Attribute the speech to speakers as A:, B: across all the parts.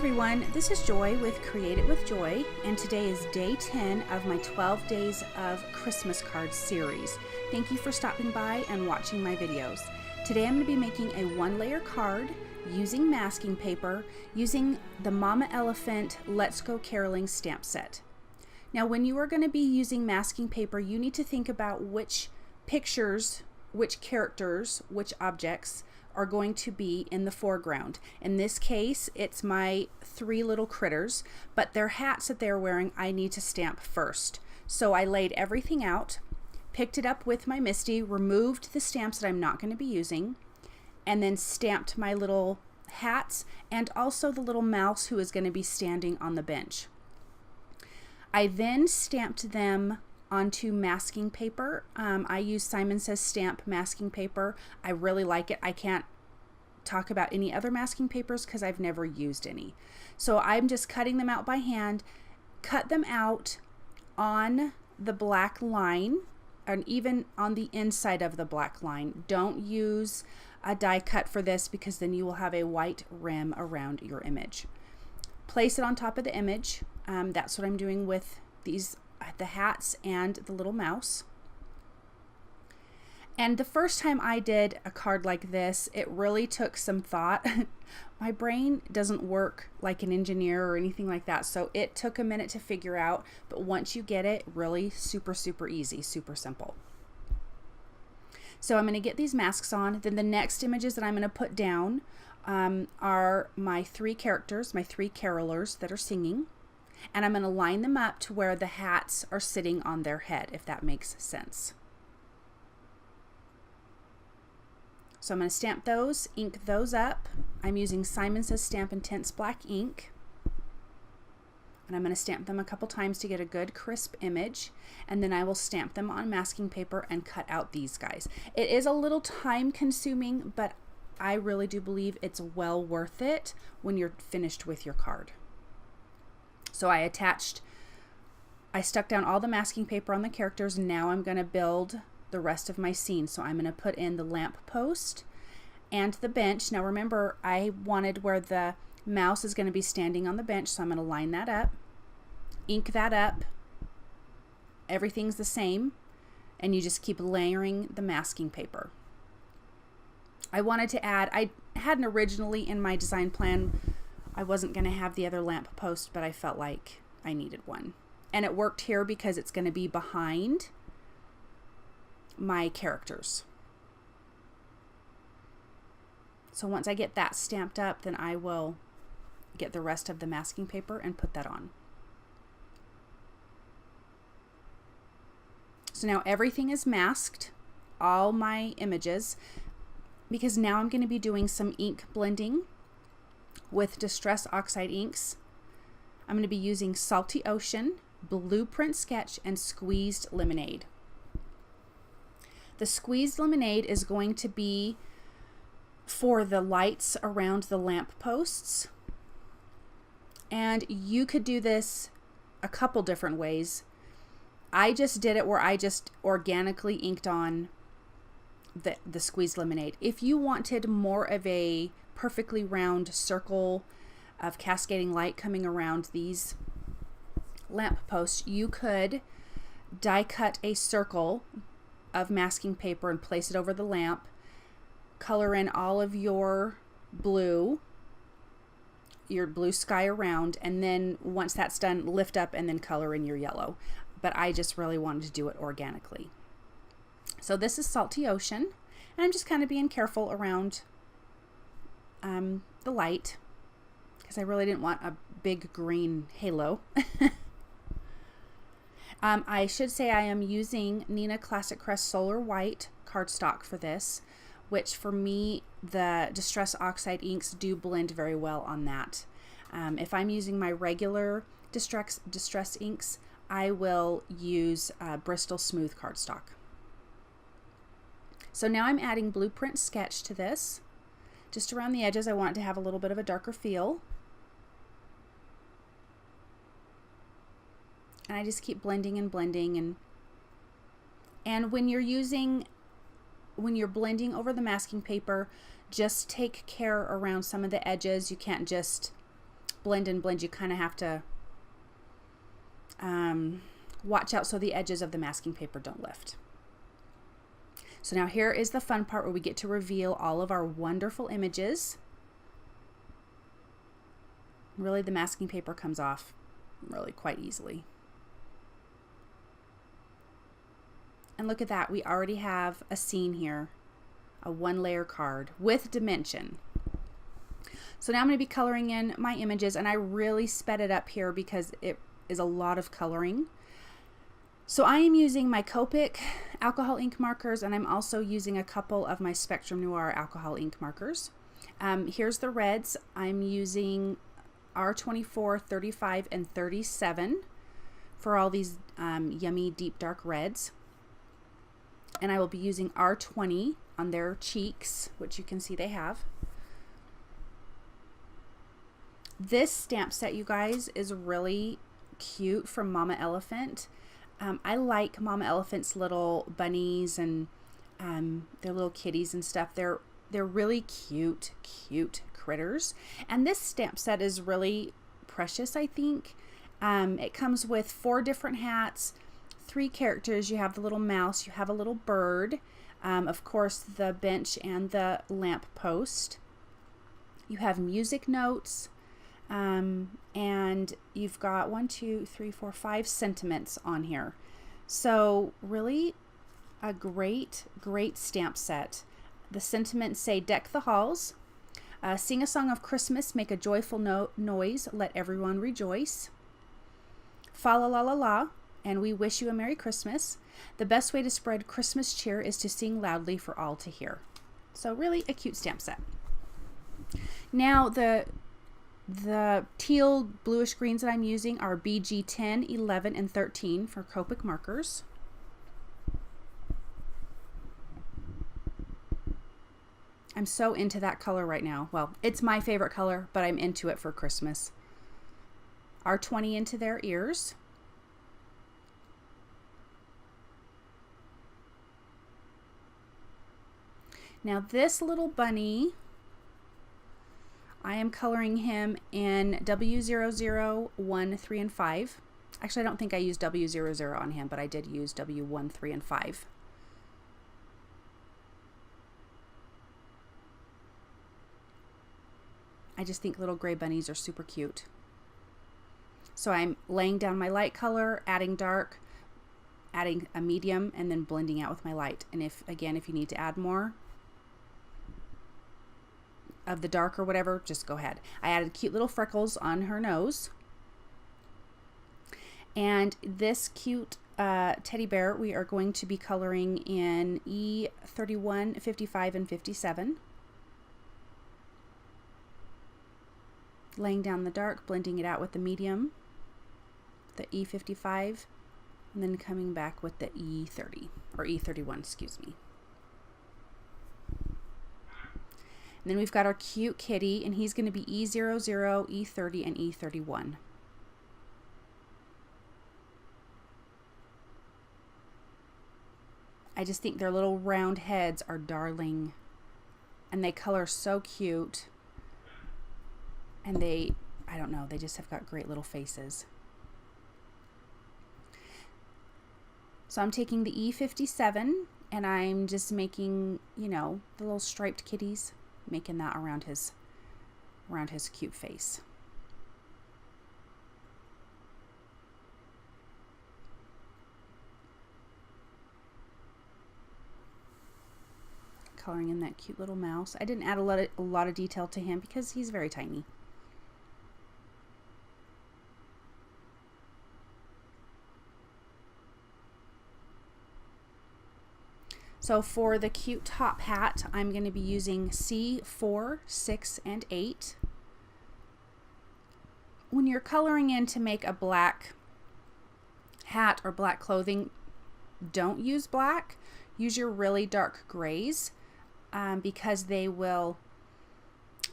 A: everyone, this is Joy with Create It with Joy, and today is day 10 of my 12 Days of Christmas Cards series. Thank you for stopping by and watching my videos. Today I'm going to be making a one-layer card using masking paper, using the Mama Elephant Let's Go Caroling stamp set. Now when you are going to be using masking paper, you need to think about which pictures, which characters, which objects are going to be in the foreground. In this case, it's my three little critters, but their hats that they're wearing I need to stamp first. So I laid everything out, picked it up with my Misty, removed the stamps that I'm not going to be using, and then stamped my little hats and also the little mouse who is going to be standing on the bench. I then stamped them onto masking paper. I use Simon Says Stamp masking paper. I really like it. I can't talk about any other masking papers because I've never used any. So I'm just cutting them out by hand. Cut them out on the black line and even on the inside of the black line. Don't use a die cut for this because then you will have a white rim around your image. Place it on top of the image. That's what I'm doing with these the hats and the little mouse. And the first time I did a card like this, it really took some thought. My brain doesn't work like an engineer or anything like that, so it took a minute to figure out, but once you get it, really super easy, super simple. So I'm going to get these masks on. Then the next images that I'm going to put down are my three characters, my three carolers that are singing. And I'm going to line them up to where the hats are sitting on their head, if that makes sense. So I'm going to stamp those, ink those up. I'm using Simon Says Stamp Intense Black ink. And I'm going to stamp them a couple times to get a good crisp image. And then I will stamp them on masking paper and cut out these guys. It is a little time consuming, but I really do believe it's well worth it when you're finished with your card. So I stuck down all the masking paper on the characters. Now I'm going to build the rest of my scene. So I'm going to put in the lamp post and the bench. Now remember, I wanted where the mouse is going to be standing on the bench, so I'm going to line that up, ink that up. Everything's the same, and you just keep layering the masking paper. I wanted to add, I hadn't originally in my design plan, I wasn't going to have the other lamp post, but I felt like I needed one. And it worked here because it's going to be behind my characters. So once I get that stamped up, then I will get the rest of the masking paper and put that on. So now everything is masked, all my images, because now I'm going to be doing some ink blending with Distress Oxide inks. I'm going to be using Salty Ocean, Blueprint Sketch, and Squeezed Lemonade. The Squeezed Lemonade is going to be for the lights around the lamp posts. And you could do this a couple different ways. I just did it where I just organically inked on the Squeezed Lemonade. If you wanted more of a perfectly round circle of cascading light coming around these lamp posts, you could die cut a circle of masking paper and place it over the lamp, color in all of your blue sky around, and then once that's done, lift up and then color in your yellow. But I just really wanted to do it organically. So this is Salty Ocean, and I'm just kind of being careful around the light because I really didn't want a big green halo. I should say I am using Neenah Classic Crest Solar White cardstock for this, which for me, the Distress Oxide inks do blend very well on that. If I'm using my regular Distress inks, I will use Bristol Smooth cardstock. So now I'm adding Blueprint Sketch to this. Just around the edges, I want it to have a little bit of a darker feel. And I just keep blending and blending. And when you're blending over the masking paper, just take care around some of the edges. You can't just blend and blend, you kind of have to watch out so the edges of the masking paper don't lift. So now here is the fun part where we get to reveal all of our wonderful images. Really, the masking paper comes off really quite easily. And look at that, we already have a scene here, a 1-layer card with dimension. So now I'm going to be coloring in my images, and I really sped it up here because it is a lot of coloring. So I am using my Copic alcohol ink markers, and I'm also using a couple of my Spectrum Noir alcohol ink markers. Here's the reds. I'm using R24, 35, and 37 for all these yummy deep dark reds. And I will be using R20 on their cheeks, which you can see they have. This stamp set, you guys, is really cute from Mama Elephant. I like Mama Elephant's little bunnies and their little kitties and stuff. They're really cute critters. And this stamp set is really precious, I think. It comes with 4 different hats, 3 characters. You have the little mouse, you have a little bird, of course the bench and the lamp post. You have music notes, and you've got 1, 2, 3, 4, 5 sentiments on here. So really a great stamp set. The sentiments say, deck the halls, sing a song of Christmas, make a joyful noise, let everyone rejoice. Fa la la la la, and we wish you a Merry Christmas. The best way to spread Christmas cheer is to sing loudly for all to hear. So really a cute stamp set. Now the teal bluish greens that I'm using are BG 10, 11, and 13 for Copic markers. I'm so into that color right now. Well, it's my favorite color, but I'm into it for Christmas. R20 into their ears. Now this little bunny, I am coloring him in W00, 1, 3, and 5. Actually, I don't think I used W00 on him, but I did use W1, 3, and 5. I just think little gray bunnies are super cute. So I'm laying down my light color, adding dark, adding a medium, and then blending out with my light. And if you need to add more of the dark or whatever, just go ahead. I added cute little freckles on her nose. And this cute teddy bear, we are going to be coloring in E31, 55, and 57. Laying down the dark, blending it out with the medium, the E55, and then coming back with the E30, or E31, excuse me. And then we've got our cute kitty, and he's going to be E00, E30, and E31. I just think their little round heads are darling, and they color so cute. And I don't know, they just have got great little faces. So I'm taking the E57 and I'm just making, you know, the little striped kitties, making that around his cute face. Coloring in that cute little mouse. I didn't add a lot of detail to him because he's very tiny. So for the cute top hat, I'm going to be using C4, 6, and 8. When you're coloring in to make a black hat or black clothing, don't use black. Use your really dark grays because they will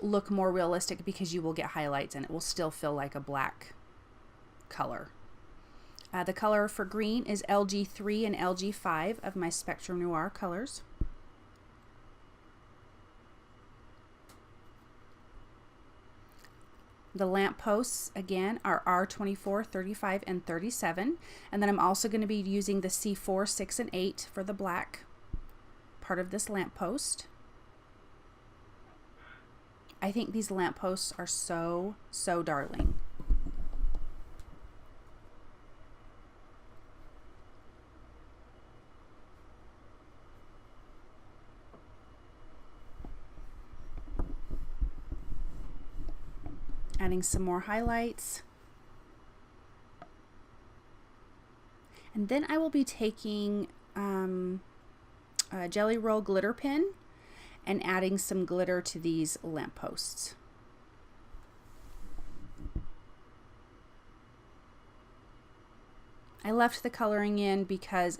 A: look more realistic because you will get highlights and it will still feel like a black color. The color for green is LG3 and LG5 of my Spectrum Noir colors. The lamp posts, again, are R24, 35, and 37. And then I'm also going to be using the C4, 6, and 8 for the black part of this lamp post. I think these lamp posts are so, so darling. Adding some more highlights. And then I will be taking a Jelly Roll glitter pen and adding some glitter to these lampposts. I left the coloring in because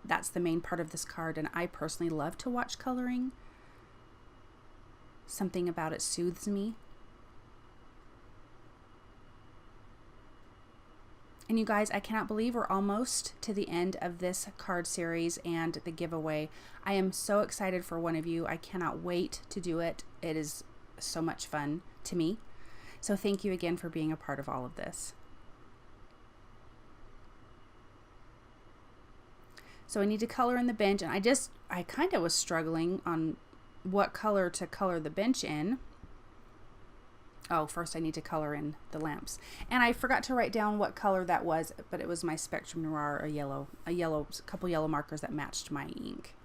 A: that's the main part of this card, and I personally love to watch coloring. Something about it soothes me. And you guys, I cannot believe we're almost to the end of this card series and the giveaway. I am so excited for one of you. I cannot wait to do it. It is so much fun to me. So thank you again for being a part of all of this. So I need to color in the bench, and I kind of was struggling on what color to color the bench in. Oh, first I need to color in the lamps. And I forgot to write down what color that was, but it was my Spectrum Noir, a couple yellow markers that matched my ink.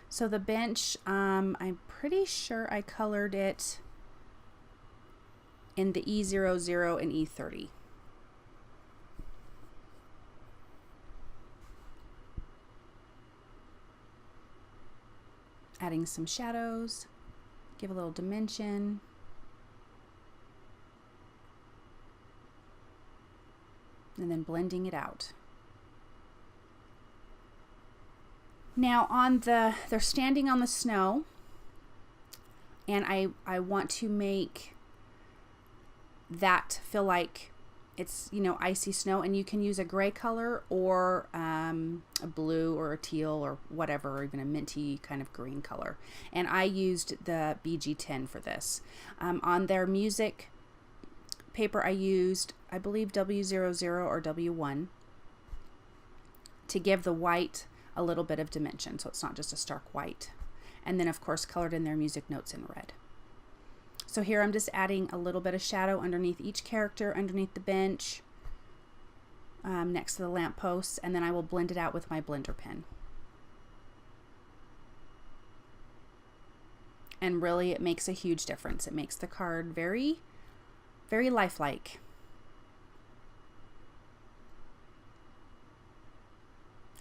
A: So the bench, I'm pretty sure I colored it in the E00 and E30. Adding some shadows, give a little dimension. And then blending it out. Now they're standing on the snow, and I want to make that feel like it's, you know, icy snow, and you can use a gray color or a blue or a teal or whatever, or even a minty kind of green color. And I used the BG10 for this. On their music paper, I used, I believe, W00 or W1 to give the white a little bit of dimension, so it's not just a stark white. And then, of course, colored in their music notes in red. So here I'm just adding a little bit of shadow underneath each character, underneath the bench, next to the lampposts, and then I will blend it out with my blender pen. And really, it makes a huge difference. It makes the card very, very lifelike.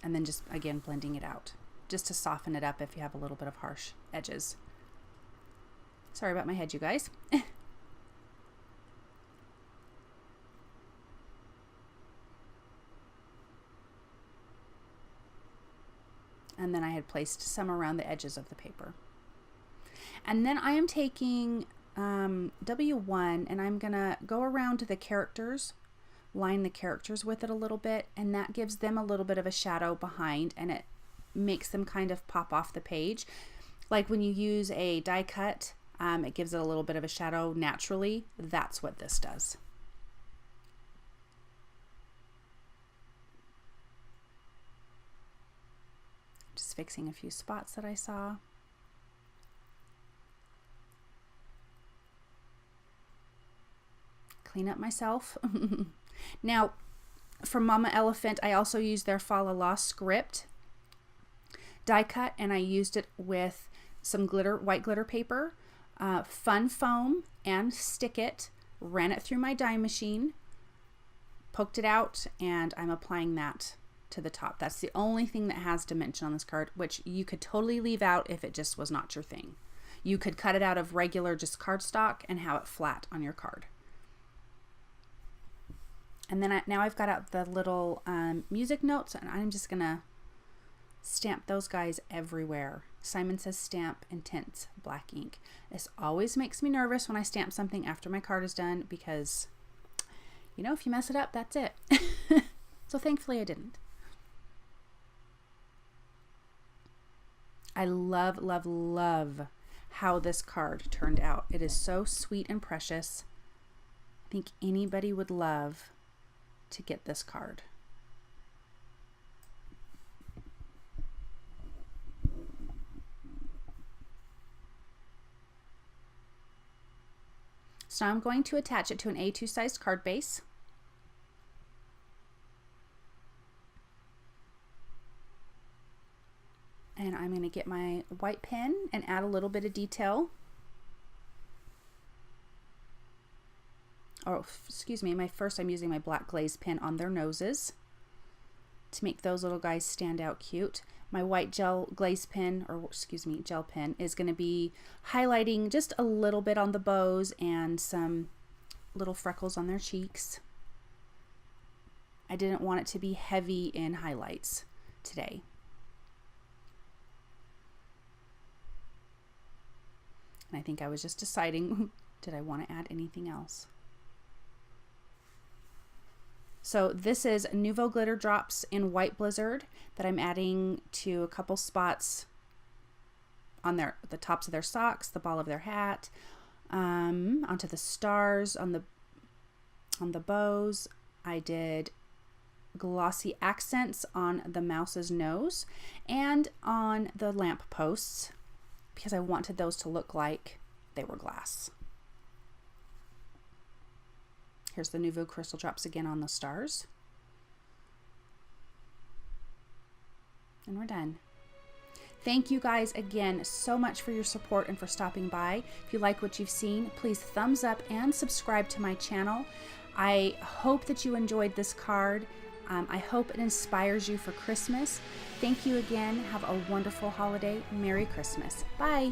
A: And then just, again, blending it out, just to soften it up if you have a little bit of harsh edges. Sorry about my head, you guys. And then I had placed some around the edges of the paper. And then I am taking W1, and I'm gonna go around to the characters, line the characters with it a little bit, and that gives them a little bit of a shadow behind, and it makes them kind of pop off the page. Like when you use a die cut, it gives it a little bit of a shadow naturally. That's what this does. Just fixing a few spots that I saw. Clean up myself. Now, from Mama Elephant, I also used their Falala script die cut, and I used it with some glitter, white glitter paper, fun foam, and stick it, ran it through my die machine, poked it out, and I'm applying that to the top. That's the only thing that has dimension on this card, which you could totally leave out if it just was not your thing. You could cut it out of regular just cardstock and have it flat on your card. And then now I've got out the little music notes, and I'm just gonna stamp those guys everywhere. Simon Says Stamp Intense black ink. This always makes me nervous when I stamp something after my card is done, because, you know, if you mess it up, that's it. So thankfully I didn't. I love, love, love how this card turned out. It is so sweet and precious. I think anybody would love to get this card. So I'm going to attach it to an A2 sized card base. And I'm going to get my white pen and add a little bit of detail. Oh, excuse me, I'm using my black glaze pen on their noses to make those little guys stand out cute. My white gel glaze pen, or excuse me, gel pen, is going to be highlighting just a little bit on the bows and some little freckles on their cheeks. I didn't want it to be heavy in highlights today. And I think I was just deciding, did I want to add anything else? So this is Nuvo glitter drops in White Blizzard that I'm adding to a couple spots on the tops of their socks, the ball of their hat, onto the stars, on the bows. I did glossy accents on the mouse's nose and on the lamp posts because I wanted those to look like they were glass. Here's the Nuvo crystal drops again on the stars. And we're done. Thank you guys again so much for your support and for stopping by. If you like what you've seen, please thumbs up and subscribe to my channel. I hope that you enjoyed this card. I hope it inspires you for Christmas. Thank you again. Have a wonderful holiday. Merry Christmas. Bye.